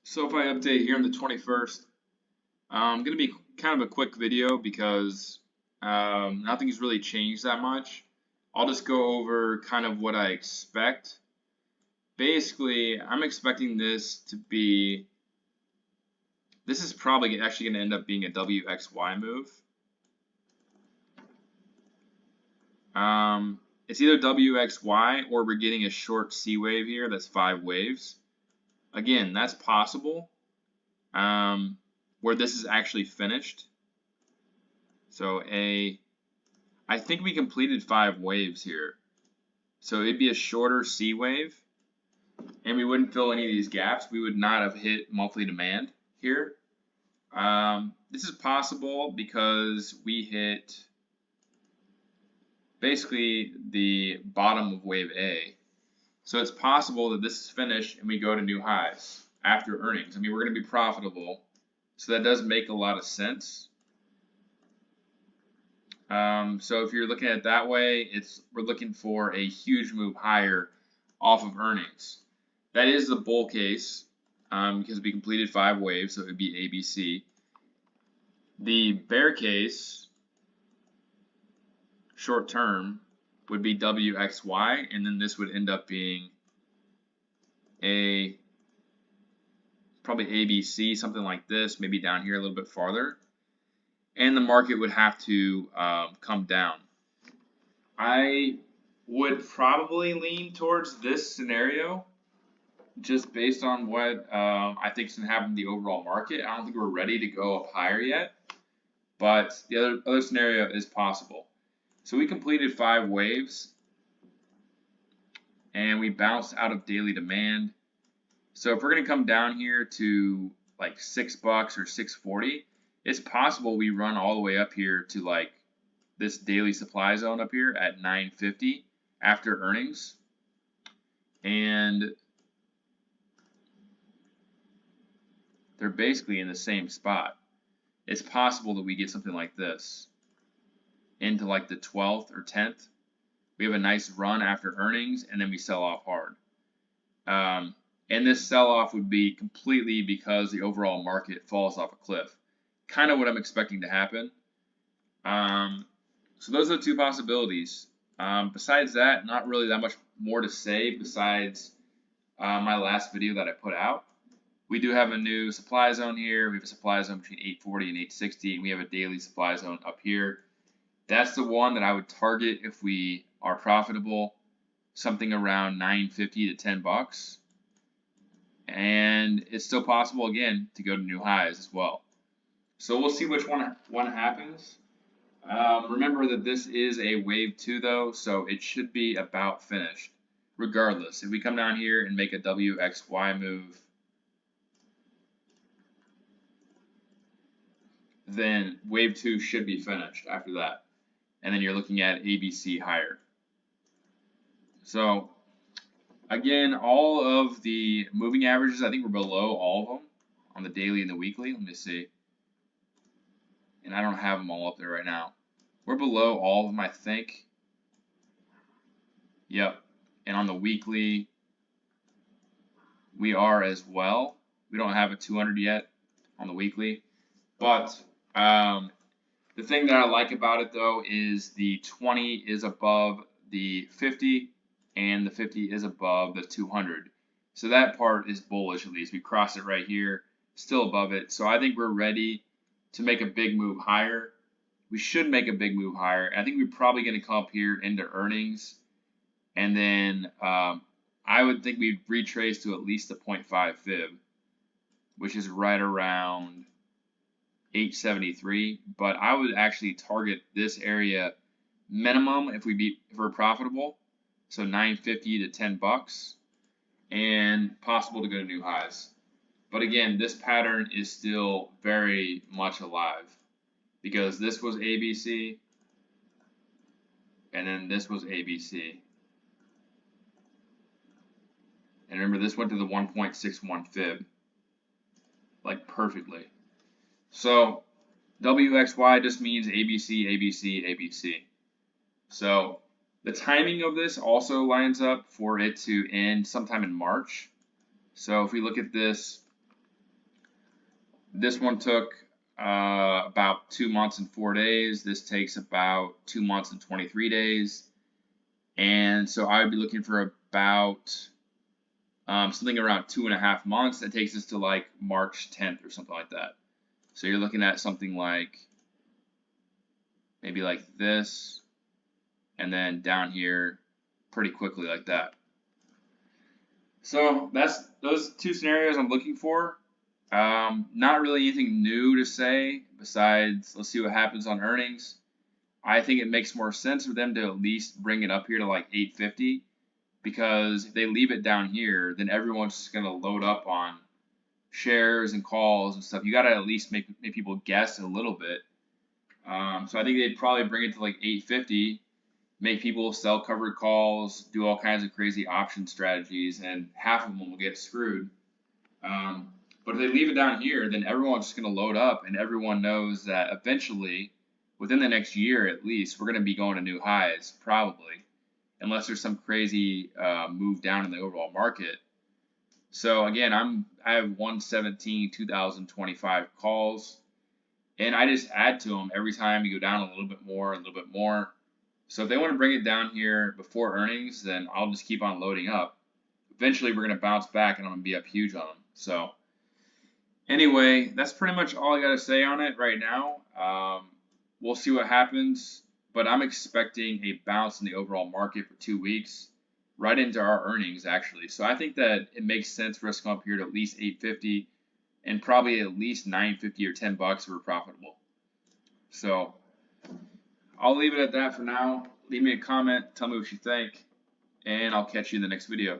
Sofi update here on the 21st. Going to be kind of a quick video because nothing's really changed that much. I'll just go over kind of what I expect. Basically, I'm expecting this is probably actually going to end up being a WXY move. It's either WXY or we're getting a short C wave here that's 5 waves. Again, that's possible. Where this is actually finished. So I think we completed 5 waves here. So it'd be a shorter C wave, and we wouldn't fill any of these gaps. We would not have hit monthly demand here. This is possible because we hit basically the bottom of wave A. So it's possible that this is finished and we go to new highs after earnings. I mean, we're going to be profitable. So that does make a lot of sense. So if you're looking at it that way, we're looking for a huge move higher off of earnings. That is the bull case because we completed 5 waves, so it would be ABC. The bear case, short term, would be WXY, and then this would end up being probably ABC, something like this, maybe down here a little bit farther. And the market would have to come down. I would probably lean towards this scenario just based on what I think is going to happen in the overall market. I don't think we're ready to go up higher yet, but the other scenario is possible. So we completed 5 waves, and we bounced out of daily demand. So if we're going to come down here to like $6 or $6.40, it's possible we run all the way up here to like this daily supply zone up here at $9.50 after earnings. And they're basically in the same spot. It's possible that we get something like this into like the 12th or 10th. We have a nice run after earnings, and then we sell off hard. And this sell-off would be completely because the overall market falls off a cliff. Kind of what I'm expecting to happen. So those are the 2 possibilities. Besides that, not really that much more to say besides my last video that I put out. We do have a new supply zone here. We have a supply zone between 840 and 860, and we have a daily supply zone up here. That's the one that I would target if we are profitable, something around $9.50 to $10. And it's still possible again to go to new highs as well. So we'll see which one happens. Remember that this is a wave 2 though, so it should be about finished. Regardless, if we come down here and make a WXY move, then wave 2 should be finished after that. And then you're looking at ABC higher. So again, all of the moving averages, I think we're below all of them on the daily and the weekly. Let me see. And I don't have them all up there right now. We're below all of them, I think. Yep. And on the weekly, we are as well. We don't have a 200 yet on the weekly. But the thing that I like about it, though, is the 20 is above the 50. And the 50 is above the 200. So that part is bullish at least. We crossed it right here, still above it. So I think we're ready to make a big move higher. We should make a big move higher. I think we're probably going to come up here into earnings. And then I would think we'd retrace to at least the 0.5 fib, which is right around 873. But I would actually target this area minimum if we're profitable. So $9.50 to $10, and possible to go to new highs. But again, this pattern is still very much alive because this was ABC, and then this was ABC. And remember, this went to the 1.61 fib, like perfectly. So WXY just means ABC, ABC, ABC. So the timing of this also lines up for it to end sometime in March. So if we look at this This one took about 2 months and 4 days. This takes about 2 months and 23 days. And so I would be looking for about something around 2.5 months. That takes us to like March 10th or something like that. So you're looking at something like maybe like this, and then down here pretty quickly like that. So that's those two scenarios I'm looking for. Not really anything new to say besides let's see what happens on earnings. I think it makes more sense for them to at least bring it up here to like 850, because if they leave it down here, then everyone's just going to load up on shares and calls and stuff. You got to at least make people guess a little bit. So I think they'd probably bring it to like 850, make people sell covered calls, do all kinds of crazy option strategies, and half of them will get screwed. But if they leave it down here, then everyone's just going to load up, and everyone knows that eventually, within the next year at least, we're going to be going to new highs, probably, unless there's some crazy move down in the overall market. So again, I have 117 2025 calls, and I just add to them every time you go down a little bit more, a little bit more. So if they want to bring it down here before earnings, then I'll just keep on loading up. Eventually, we're going to bounce back, and I'm going to be up huge on them. So anyway, that's pretty much all I got to say on it right now. We'll see what happens, but I'm expecting a bounce in the overall market for 2 weeks, right into our earnings, actually. So I think that it makes sense for us to come up here to at least 850 and probably at least 950 or $10 if we're profitable. So I'll leave it at that for now. Leave me a comment, tell me what you think, and I'll catch you in the next video.